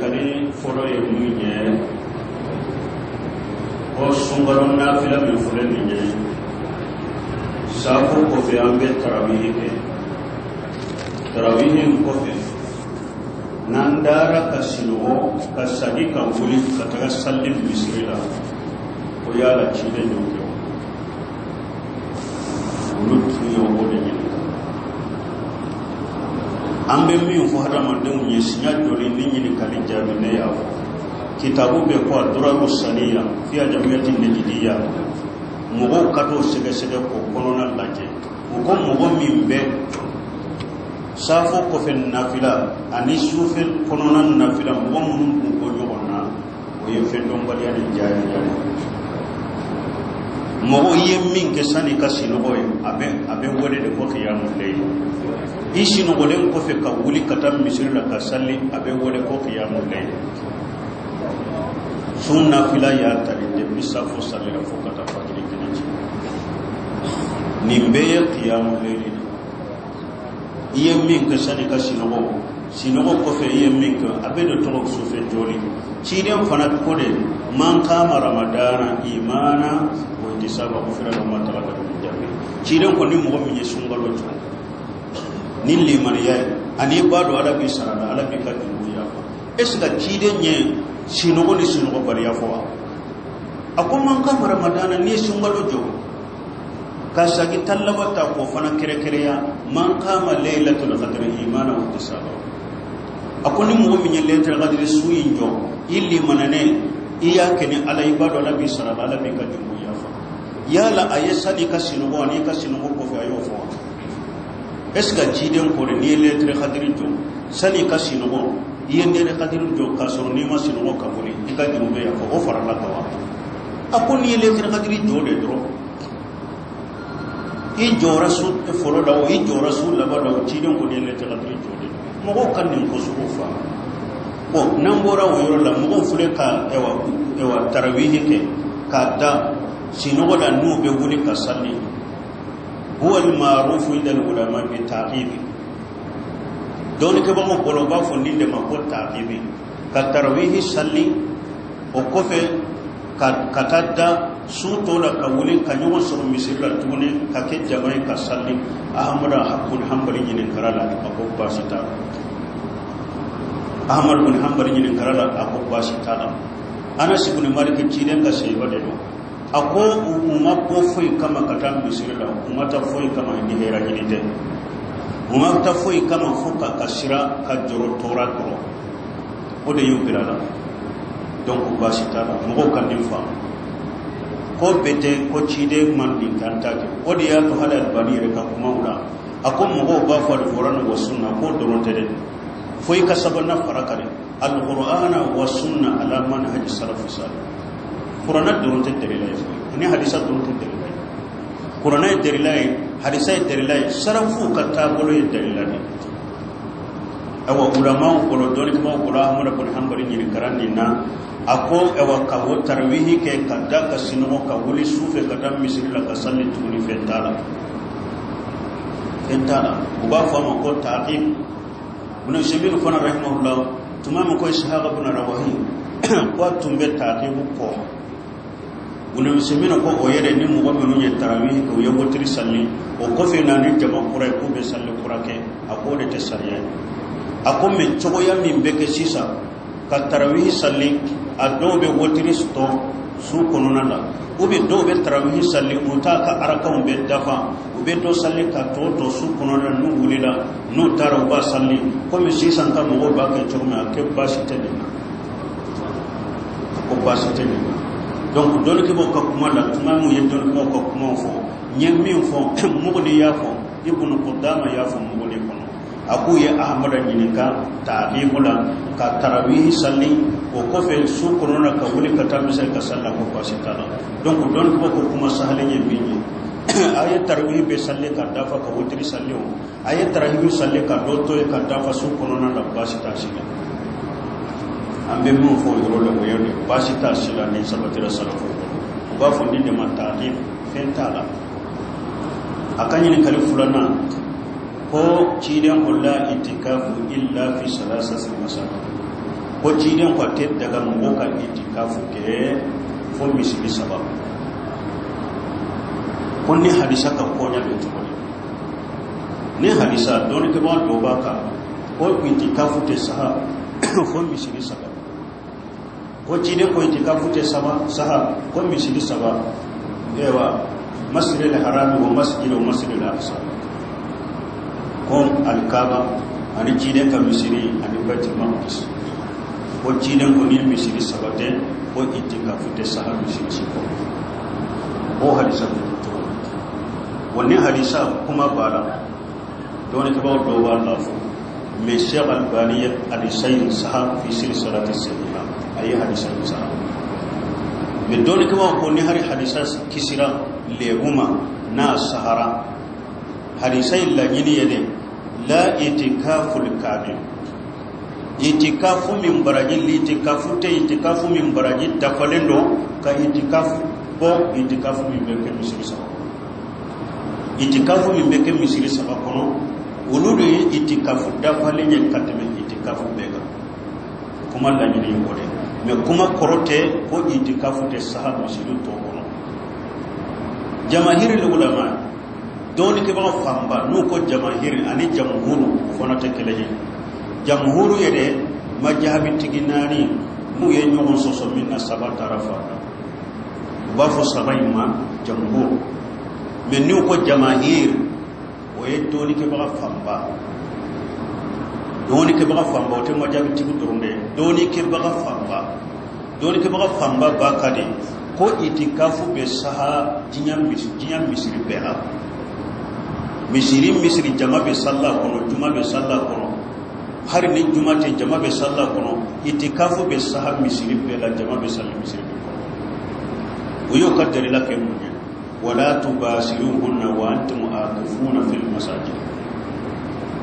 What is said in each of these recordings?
kari foro ye munye o sungaron nafila min fure ninye safo kofe ambe tarawihin kofe nandara kasino kasadi kan wuli kataga sallin bisrila ko yala chide nyoke lutu yo de nyina ambe mi fo hada mande munye sinya dori ninyi kali jabi ne ya kitabu be ko duraru saniya fi ajamiyatin najidiyya mugo kato sege ko kononan lake mugo mimbe safo ko fen nafila ani sufel kononan nafila mugo mun ko jogonna o ye fen don bali ani jaaya mugo yemmin ke sani kasino boy abe wode de ko qiyamul layl isino golen ko fe ka wuli katam misirla ka salli abe wode ko qiyamul layl sunna fila ya tari de bisafo salli la fokata fajri kinaji nimbe qiyamul layl yemmin ka sani ka sinogo ko fe yemmin ka abe do to so fe joli ciden fana ko de man kama ramadana imana wa tisaba ko fira ma ta da jabi ciden ko ni mo mi sungalo jo ni liman ya ani bado arabi sarada alabi ka dunya esga ciden nye sinogo bari ya fo akon man kama ramadana ni sungalo jo kasagi tallabata ko fana kere ya man kama laylatul qadr imana wa tisaba akoni mu'min laylatul qadr suyin jo illi manane iya kene ala ibadu nabi sallallahu alaihi wasallam ka jumu ya fa yala ayesani kasino woni kasino ko fi ayo fo eska jiden ko ni laylatul qadr jo sani kasino ko yende ne qadr jo kasoro ni masino ko kaburi ika jumu ya fa o farala tawa akoni laylatul qadr jo de dro ijo rasul foro dawo ijo rasul laba dawo cidon ko ne ta kadri jode mo ko kan nin ko sufa o nan bora wo yoro la mo ko fure ka ewa tarawih ke kada sino da nu be wuli ka salli huwa al ma'ruf inda al ulama bi taqibi don ke ba mo bolo ba fo ninde ma ko taqibi ka tarawih salli o ko fe ka tadda su to da kawulin kanyo so misira tune ka ke jamai ka salli ahmada hakun hanbali yin karala akobba sita ahmad bin hanbali yin karala akobba sita anas ibn malik ciden ka sai bade do ako umma ko foi kama katan misira umma ta foi kama ni hera gidite umma ta foi kama fuka kasira ka joro tora ko o de yubirala donc ba sita mo kan din fa ko bete ko cide man din kantake o de ya to halal bani re ka kuma ura akon mo ba fa da qur'an wa sunna ko doron tede foi ka sabana farakare alqur'ana wa sunna ala manhaj salaf salih qur'an doron tede lai ni hadisa doron tede lai qur'an tede lai hadisa tede lai sarafu ka ta bolo tede lai awa ulama ko do ni ko qur'an mo ko hanbari ni karani na ako ewa kawo tarwihi ke kada kasino ka wuli sufe kada misirila ka salli tuni fentala uba fama ko taqib ibn shabil fana rahimahullah tumama ko ishaq ibn rawahi ko tumbe taqib ko ibn shabil ko oyere ni mo gobe nunye tarawih ko yego tri salli o ko fe nani jama qura ko be salli qura ke ako de tesariya ako me chogoya min beke sisa ka tarawih salli adobe wotiri sto su kononala ube dobe tarawih salli utaka arakan be dafa ube do salli ka to su kononala nu wulila nu tarawa salli ko mi sisan ka mo ba ke choma ke basite de ko basite de donc don ke bo ka kuma la tuma mu yedon ko ko kuma fo nyemmi fo mo de ya fo ibnu qudama ya fo mo de kono aku ya ahmad ni ka ta'limula ka tarawih salli o ko fe su korona ka wuli ka tamisa ka salla ko pasita donc don ko kuma sahale ni binni ayat tarawih be salli ka dafa ka wutri salli o ayat tarawih salli ka doto ka dafa su korona da pasita sila ambe mo fo yoro le ko yoni pasita sila ni sabatira salafu ba fo ni de mataqib fentala akanya ni kalifulana ko ciden ulla itikafu illa fi salasati masajid ko ciden ko te daga mo ka itikafu ke fo misiri sabab konni hadisa ka ko nya be to ne hadisa don ke ba do ba ka ko itikafu te saha fo misiri sabab ko ciden ko itikafu te saha ko misiri sabab ewa masjid al-haram wa masjid al-aqsa ko al-kaaba ani ciden ka misiri ani baitul maqdis ko ciden ko ni misiri sabate ko itikafu te saha misiri ko o hadisa to wani hadisa kuma bala don ke ba do ba Allah me Sheikh Albani al-Sayyid sahab fi silsilati sahiha ayi hadisa sahab me don ke ba ko ni hari hadisa kisira leguma na sahara hadisai la yini yede la itikaful kamil itikafu min barajin itikafu te itikafu min barajin da falendo ka itikafu bo itikafu min beke misiri sa itikafu min beke misiri sa kono uludu itikafu da falenya kateme itikafu bega kuma la yini yode me kuma korote ko itikafu te sahaba misiri to kono jamahiri ulama doni ke ba famba no ko jamahiri ani jamhuru fona te keleje jamhuru yede majhabi tiginani mu ye nyogon soso minna sabata rafa ba fo sabayma jamhur men ni ko jamahir o ye doni ke ba famba o te majhabi tigu durunde doni ke ba famba ba kade ko itikafu be saha jinyam misri be ha misri jama be sallah kono juma be sallah kono har ni juma te jama be sallah kono itikafu be saha misri be la jama be sallah misri be kono uyo kadari la ke munye wala tubasiruhunna wa antum aaqifuna fil masajid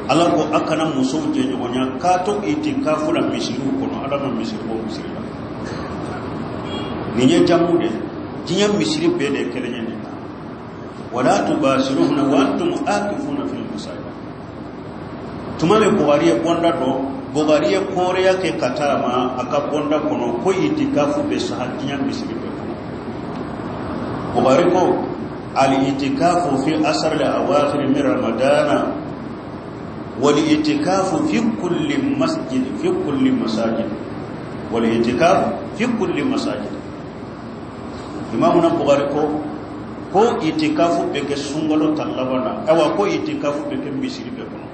ala ko akana muso je nyonya ka to itikafu la misri kono adama misri ko misri la niye jamude jinyam misri be de kelenya ni wala tubasiruhunna wa antum aaqifuna fil masajid tumale bogariye bonda do bogariye koreya ke katarama aka bonda kono ko itikafu be sahajinya misri be kono bogari ko al itikafu fi asr al awakhir min ramadana wal itikafu fi kulli masjid fi kulli masajid wal itikafu fi kulli masajid imamuna bogari ko itikafu be ke sungalo talabana awa ko itikafu be ke misri be kono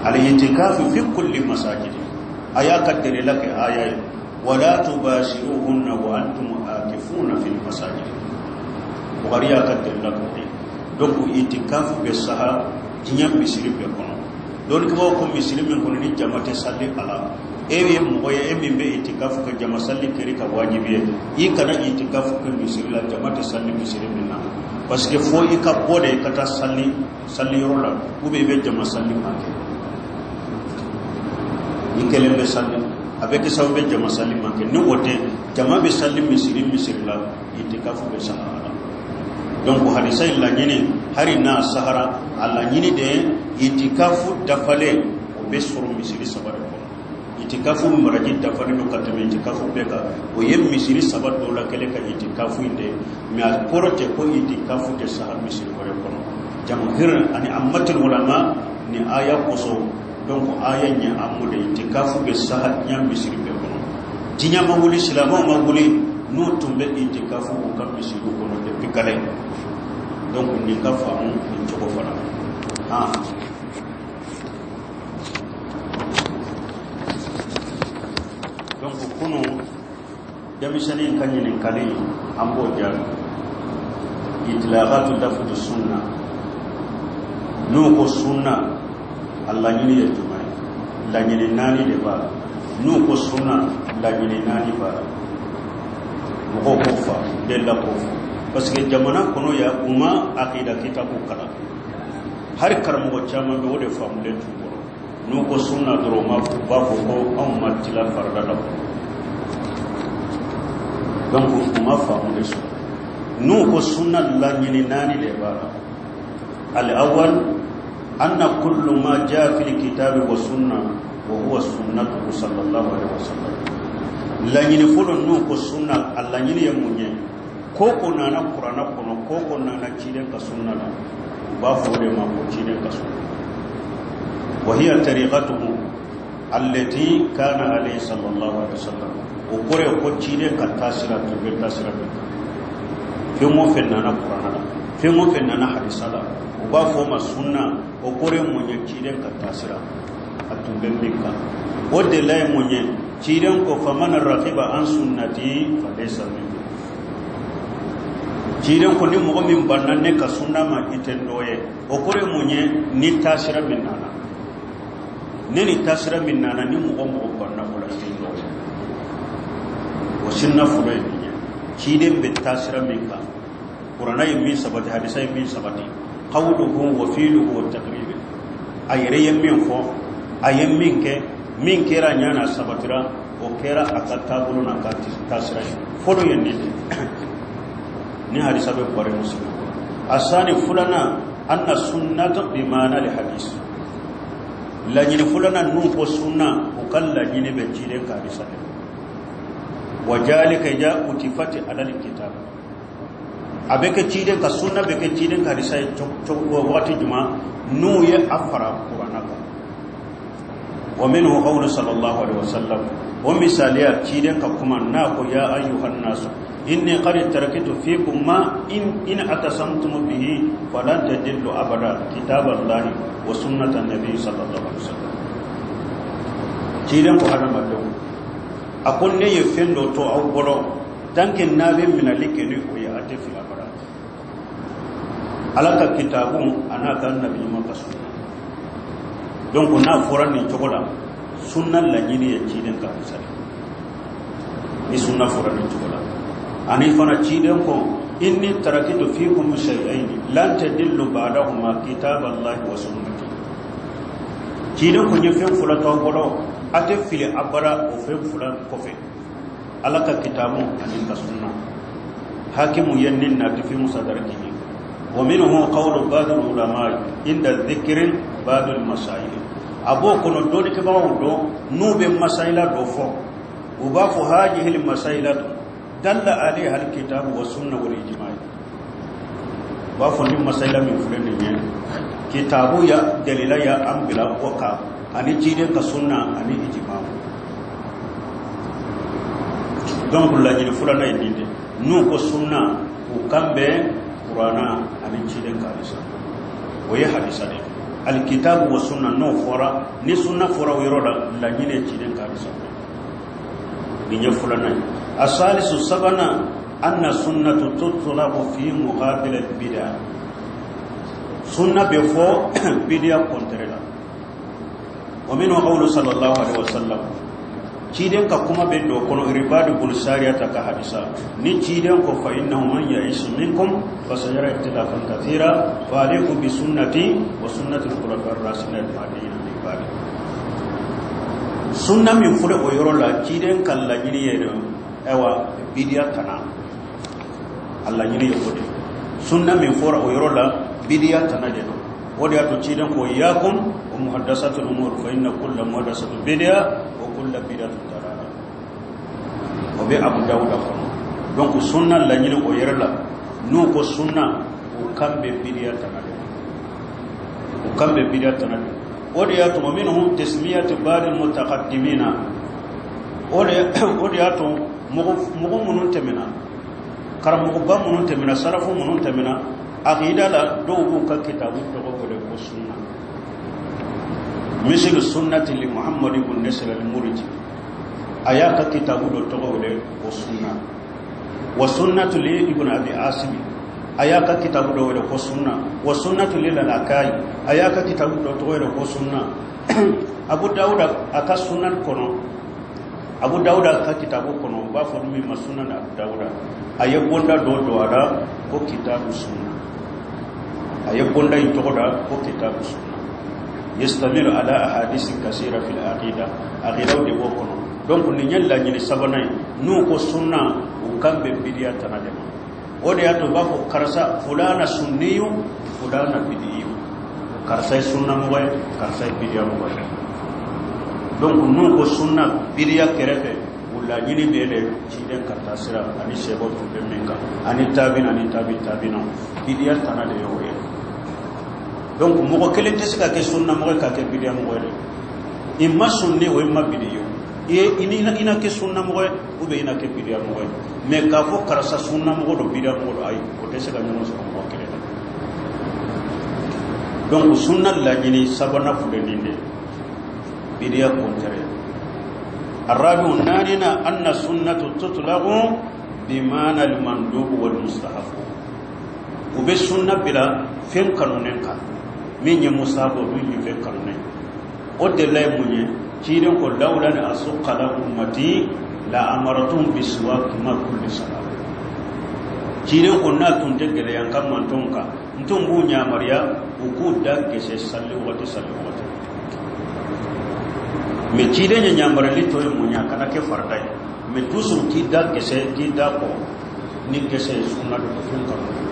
al-itikafu fi kulli masajid aya kadere lak aya wala tubashiruhunna wa antum aakifuna fil masajid wariya kadere lak donc itikafu be saha jinyam misri be kono don ko misri men kono ni jamate salli ala ewe moye embe itikafu ka jama salli keri ka wajibi yi kana itikafu ka misri la jamate salli misri minna parce que fo ikka bode kata salli rola ube be jama salli make ikelen be salli avec ça be jama salli make ni wote jama be salli misri la itikafu be sahara donc hadisa illa nyini hari na sahara alla nyini de itikafu dafale o be suru misri sabare ko itikafu maraji dafale no katame itikafu be ka o yem misri sabar do la kele ka itikafu inde mi al porote ko itikafu de sahara misri ko jamahir ani ammatul ulama ni aya koso donc aya nya amude itikafu be sahara nya misri be ko tinya mawuli silama mawuli no tumbe itikafu ko kam misri ko no de pikale donc ni ka famu ni choko fana donc kuno jamisani kanyene kali ambo jar itlaqatu dafu sunna no ko sunna Allah ni ya tumai la ni nani de ba no ko sunna la ni nani ba ko ko fa de la ko parce que jamana kono ya umma aqida kitabu kala har karmo chama be wode famule tubo no ko sunna doro ma ba ko amma tila farda da donc umma famule so no ko sunna la ni nani de ba al awwal anna kullu ma jaa fil kitabi was sunna wa huwa sunnatuhu sallallahu alaihi wasallam lañini fulon nu ko sunna alla ñini yemunye ko ko nana qur'ana kono ko ko nana ciden ka sunna la ba fo de ma ko ciden ka sunna wa hiya tariqatuhu allati kana alayhi sallallahu alaihi wasallam o kore ko ciden ka tasira to be tasira be fi mo fe nana qur'ana fi mo fe nana hadisa la o ba fo ma sunna o kore mo nye ciden ka tasira atumbe mbika o de lay mo nye ciden ko faman raqiba an sunnati fa laysa minni ciden ko ni mo min banna ne ka sunna ma itendoye o kore mo nye ni tasira min nana ne ni tasira min nana ni mo banna ko la itendoye o sunna fulay ni ciden be tasira min ka qur'ana yimi sabati hadisa yimi sabati qawluhu wa fi'luhu wa taqrib ayre yimi fo ayem min kera nyana sabatira o kera akata bulu na kati tasira fodo yendi ni hadisa be bare muslim asani fulana anna sunnata bi mana li hadis la ni fulana nu ko sunna o kala ni be jide ka hadisa wajalika ja utifati ala kitab abeke jide ka sunna be ke jide ka hadisa to wati juma nu ye afara qur'ana ka ومنه قول صلى الله عليه وسلم ومثاليات كيدن كما ناكو يا ايها الناس اني قد تركت فيكم ما ان اتسمتم به فلن تضلوا ابدا كتاب الله وسنه النبي صلى الله عليه وسلم كيدن ko hada maddo akon ne yefendo to awbolo tanke nabe minalike ni ko ya atefi abada alaka kitabun anaka nabi makasu donc na foran ni cogola sunna la ñini ya ciden ka sare ni sunna foran ni cogola ani fana ciden ko inni tarakitu fikum shay'ain lan tadillu ba'dahuma kitaballahi wa sunnati ciden ko ñefen fula to golo ate fili abara o fe fula ko fe alaka kitabu ani ka sunna hakimu yannin na tafi musadaraki wa minhu qawlu ba'd ulama inda dhikri ba'd al-masail abo kono doni ke bawo do nube masaila do fo uba fo hajihi al-masaila dalla alaiha al-kitab wa sunna wal ijma' ba fo ni masaila min fulani ne kitabu ya dalila ya ambila waka ani jide ka sunna ani ijma' donc la jide fulana yinde nu ko sunna ko kambe qur'ana ani jide ka hadisa o ya hadisa de الكتاب والسنة نو فورا ني سنة فورا ويرودا لا ني تشيدن كارسا ني فلان الثالث سبنا ان السنه تطلب في مقابل البدع سنة بفو بدع كونترلا ومنه قول صلى الله عليه وسلم ciden ka kuma be do kono ribadu bul sariyata ka hadisa ni ciden ko fa innahu man ya'ish minkum fa sayara ikhtilafan kathira fa alaykum bi sunnati wa sunnati al-khulafa'ir rashidin al-mahdiyyin min ba'di sunna min fure o yoro la ciden kan la nyini yedo ewa bidiya kana alla nyini yodi sunna min fure o yoro la bidiya kana de do wodi ato ciden ko yakum wa muhaddasatul umur fa inna kullu muhaddasatin bid'a kulla bidatu tarara o be abu dawuda ko donc sunna la nyini o yerla no ko sunna o kambe bidiya tanade o de yato minhum tasmiyatu ba'd al mutaqaddimina o de yato mugo munun temina karam mugo ba munun temina sarafu munun temina aqida la do ko ka kitabu to ko de ko sunna مثل السنة لمحمد بن نصر المرجي آيات كتاب التوحيد والسنة والسنة لابن أبي عاصم آيات كتاب التوحيد والسنة والسنة للأكاي آيات كتاب التوحيد والسنة أبو داود أكا سنة كنو أبو داود أكا كتاب كنو بافر من سنة أبو داود آيات بوندا دو دوارا كو كتاب السنة آيات بوندا يتوحيد كو كتاب السنة يستمر على احاديث كثيره في العقيده عقيده دي بوكو donc ni nyalla ni sabanay nu ko sunna o kambe bidiya tanadema o de ato bafo karsa fulana sunniyu fulana bidiyu karsa sunna mo way karsa bidiya mo way donc nun ko sunna bidiya kerefe wala jini bele ciden karta sira ani sebo to be menga ani tabina bidiya tanade yowe donc mo ko kelen tesika ke sunna mo ka ke bidiya mo wele imma sunni o imma bidiyo ina ke sunna mo o be ina ke bidiya mo wele me ka fo karasa sunna mo do bidiya mo do ay o tesika nyono so mo kelen donc sunna la jini sabana fu de dinde bidiya ko tere arabi nanina anna sunnatu tutlaqu bimana al-mandub wal mustahab ube sunna bila fen kanunen ka min ye mustahab min ye fen kanunen o de lay munye ciiden ko lawla na asuqala ummati la amaratum biswak ma kulli salat ciiden ko na tun de gele yan kam man tonka ntum bu nyamariya ku da kese salli wati me ciiden nya nyamara li to munya kana ke farday me tusum ki da kese ki da ko ni kese sunna do fen kanunen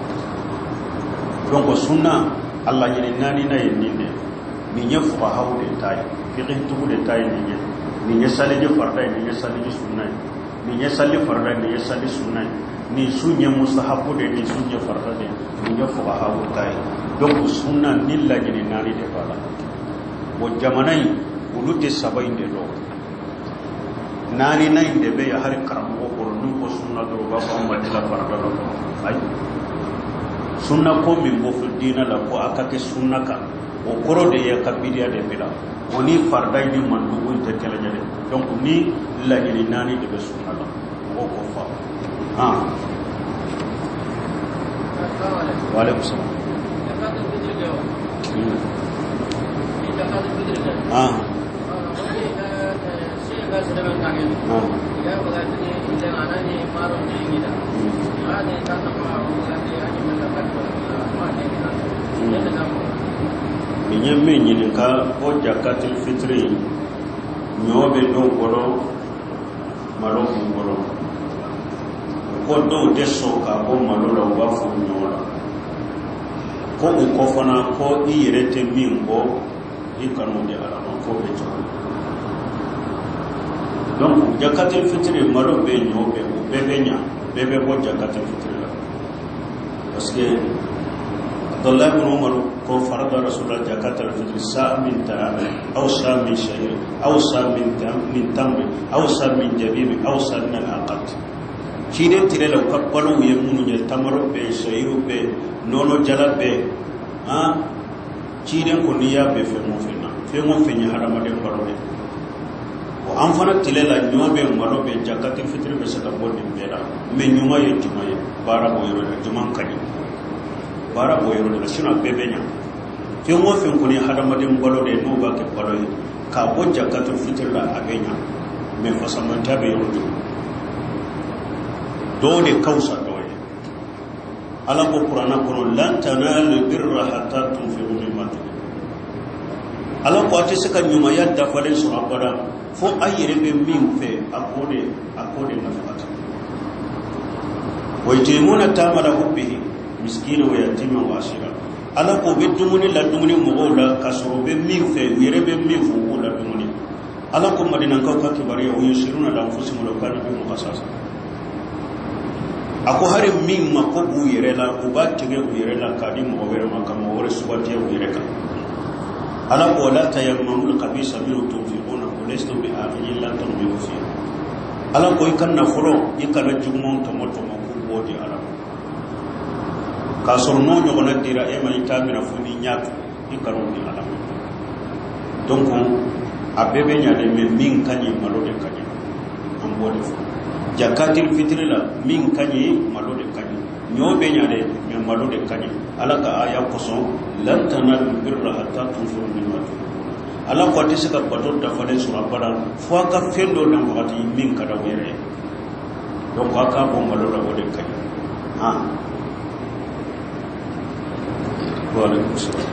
donc sunna Allah ñene nani na yenninde mi ñef fa hawde tay fi qintu de tay ni ñe sale je farda ni ñe sale je sunna ni ñe sale farda ni ñe sale sunna ni sunye mustahabu de ni sunye farda de ni ñef fa hawde tay donc sunna ni la ñene nani de bala bo jamanay ulute sabay de do nani nay de be ya har karam ko nu ko sunna do ba ko ma de la farda do ay sunna ko min bo dina la ko akake sunna ka o koro de ya kabidiya de bila woni farday ni mandu ko te kala nyade donc ni la ni nani de sunna la ko ko fa wa alaikum salam minye menyini ka o jakatil fitri nyobe do goro malo goro ko do deso ka ko malo la wa fu nyola ko ko fana ko irete min ko ikanu de ala ko be to donc jakatil fitri malo be nyobe bebe bo jakatil fitri la parce que Abdullah bin Umar ko farada Rasulullah zakat al-fitr sa' min ta'am aw sa' min shay'in aw sa' min tamr aw sa' min jabib aw sa' min al-aqat cide tire la ko balu ye munu ye tamaro be shay'u be nono jala be cide ko niya be fe mo fe ni harama de baro de o an fana tile la nyobe malo be zakat al-fitr be saka bodin bera me nyuma ye jumaye bara bo yoro juman kadi bara boyro de sina bebenya fi mo fi ko ni hadamadin balo de no ba ke balo ka bo jakatul fitr la abenya me fa samanta be yoro do de kausa do ala ko qur'ana ko lan tanalu birra hatta tunfiqu mimma tuhibbu ala ko ati saka nyuma yadda falen sura bada fo ayire be min fe akode nafata wa ytimuna tamala hubbihi miskina wa yatima wa asira ala ko be dumuni la dumuni mo la kasoro be min fe yere be min fu la dumuni ala ko madina ka kibari o yusiruna la anfusikum la kana bi muqassas ako hari min ma ko bu yere la o ba tige bu yere la kadi mo were ma kam wore subati o yere ka ala ko la tayammamul qabisa bi tunfiquna wa laysa bi akhil la tunfiqu fi ala ko ikanna furo ikana jumon to moto mo ko bodi ala ka sorno nyogona dira e mani tamina funi nyaatu ikaro ni ala donc abebe nyaade me min kanyi malode kanyi ambode fu jakatil fitri la min kanyi malode kanyi nyobe nyaade me malode kanyi ala ka aya koso lan tanal birra hatta tunfiqu mimma tuhibbun ala ko tisika bato da fale sura bara fo ka fendo dan wakati min kada were donc aka bo malode wode kanyi Waalaikum salam.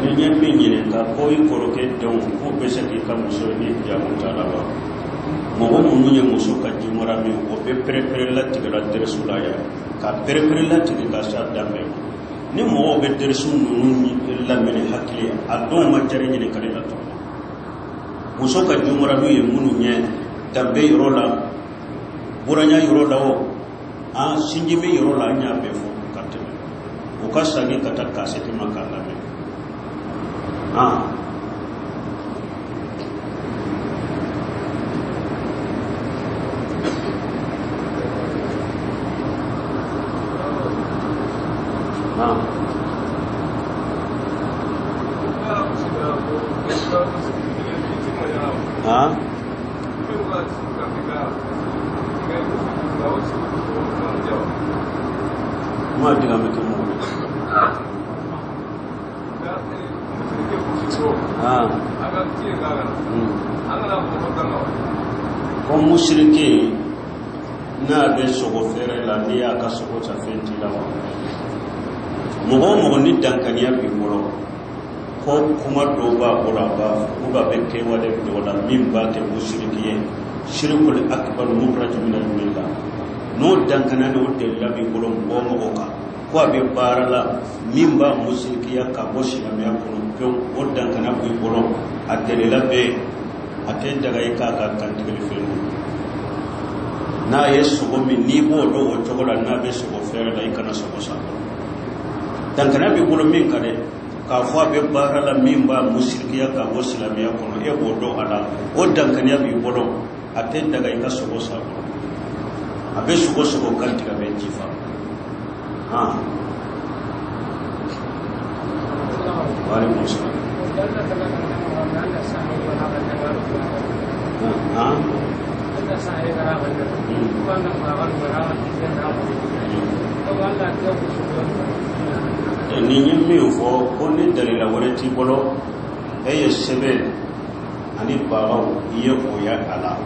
Ni nyembe ka koy koroke don ko be se ki kam so ni jamu tala ba mo mo numunye muso ka jimora mi o be prepare la tigara deresula ya ka prepare la tigara sa dambe ni mo be deresu nununi la mele hakli ado ma jare ni kale la to muso ka jimora mi ye mununye dambe yorola buranya yorola o a sinjimi yorola nya be fo kateme o ka sagi kata kasete makala me Kom mushriki na be sogo fere la ni aka sogo ta fenti la wa mo ni dankaniya bi bolo ko kuma do ba bolo ba ko ba be ke wale do la min ba ke mushriki ye shirkul akbar mukhraj min al millah no dankana no de la bi bolo mo ka ko be barala min ba mushriki ya ka bo shi me ya ko o dankana bi bolo adele la be ate daga ika ka kan tigil felu na yesu go mi ni bo do o chogola na be so fere da ikana so sa dan kana bi bolo min kale ka fo be barala min ba musrikiya ka bo islamiya ko e bo do ala o dan kana bi bolo ate daga ika so sa abe so kan tiga be jifa wa alaikum salam ni mi fo ko ni dalila wala ti bolo e sebe ani baba iye ko ya ala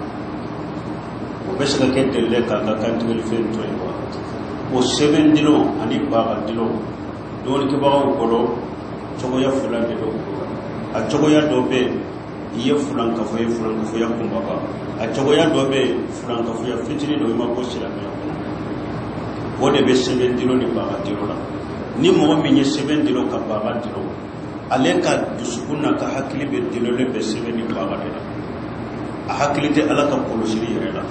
o be saka ke delle ka kan tigel fen to o sebe dilo ani baba dilo don ke baba ko do chogo ya fulan de do a chogo ya do be iye fulan ka fo ya kumba ba a chogo ya do be fulan ka fo ya fitiri do ma ko sila me o de be sebe dilo ni baba dilo la ni mo min ye sebe dilo ka baba dilo ale ka dusukuna ka hakili be dilo le be sebe ni baba de a hakili te ala ka koloshiri yere la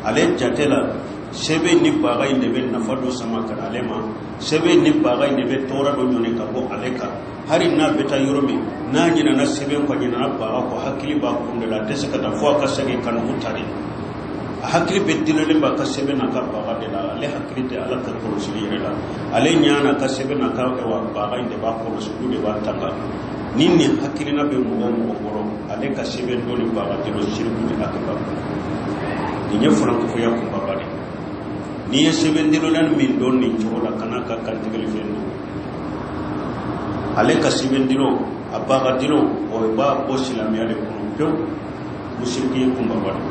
ale jatela sebe ni baba inde be nafado sama kan alema sebe ni baba inde be tora do nyone ka bo aleka hari na beta yoromi na nyina na sebe ko nyina na baba ko hakili ba ko ndela te saka da fo ka sege kan mutari a hakili be dilo le ba ka sebe na ka baba de la ale hakili te ala ka koloshiri yere la ale nyana ka sebe na ka wa baba inde ba ko su de ba tanga nini hakili na be mo ko ale ka sebe do ni baba de lo shirku ni akaba ni nye furan ko ya ko baba de ni ye sebe dilo lan min don ni chola kana ka kan tigel fendo ale ka sebe dilo abaga dilo o ba bo silami ale ko to mushriki ko baba de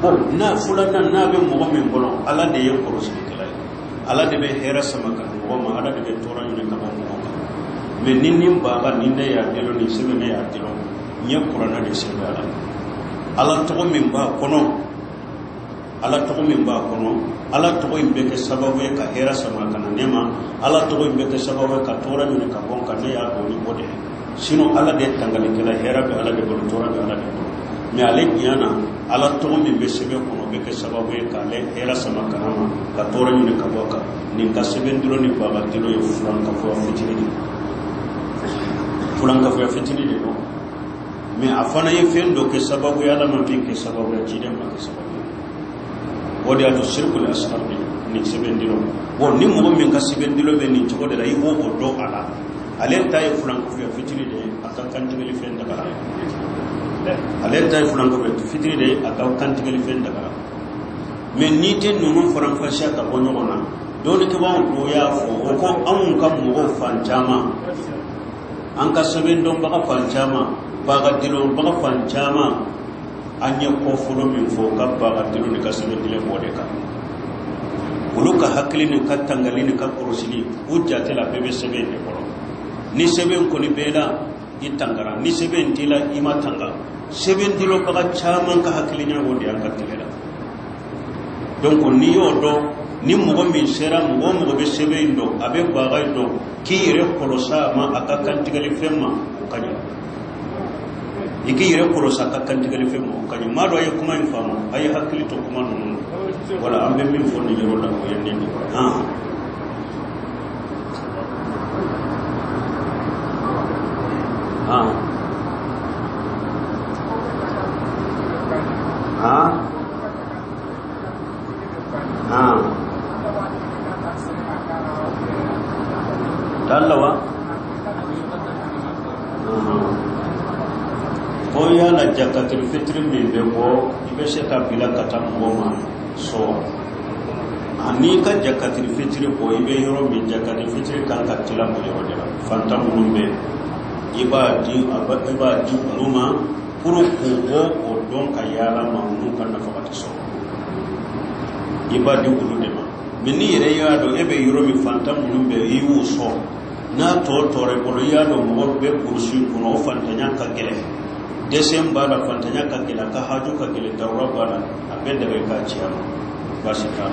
bo na fulan na be mo min bolo ala de ye ko sikela ala de be hera sama kan ko ma ala de be toran ni ka mo me ninni baba ninne ya delo ni sebe ne ya delo nye qur'ana de sebe ala to min ba kono ala to min ba kono ala to imbe ke sababu ka hera sama kan nema ala to imbe ke sababu ka toran ni ka bon kan ya do ni bode sino ala de tangale kala hera be ala de bol toran be ala de me ale nyana ala to min be sebe kono be ke sababu ka le hera sama kan ka toran ni ka boka ni ka sebe ndiro ni baba dilo yo fulan ka fo fitini fulan ka fo fitini de no me afana ye fendo ke sababu ya la man ke sababu ya jide ma ke sababu wodi ato shirkul asghar ni sebe ndiro wo ni mo min ka sebe ndiro be ni to de la yi wo do ala ale tay fulan ko fo fitini de aka kan tigeli fen daga ale tay fulan ko fitini de aka kan tigeli fen daga me ni te nunu fulan fa sha ka bonyo na do ni ke ba do ya fo ko an kan mo fanjama an ka sebe ndon ba fanjama ba ga dilo ba fanjama anya ko fulo min fo ka ba ga dilo ni ka sebe dile bode ka uluka hakili ni katangali ni ka korosini hujja tela bebe sebe de bolo ni sebe ko ni bela itangara ni sebe ntila ima tanga seben dilo baka chaman ka hakilinya wodi an katilera donc ni yodo ni mugo min sera mugo be sebe indo abe baga indo ki yere kolosa ma akakan tigali femma kanya iki yere kolosa akakan tigali femma kanya mado ay kuma infama ay hakili to kuma non wala ambe min fonni jero da ko yende ni Talawa ko ya la jakatul fitr min be ko ibe se ka bila kata ngoma so ani ka jakatul fitr ko ibe yoro min jakatul fitr kan ka tila mo yode fanta mun be ibadi uluma puru ko o don ka yala mamun kan na fakati so ibadi ulude ma mini yere yado ebe yoro mi fanta mun be yiwu so na to tore ko yado mo be kursi kuno fanta nyaka gele Desemba la fanta nyaka gele ka haju ka gele dawra bala abenda be ka ciya basika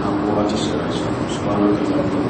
abu hati sira subhanallahi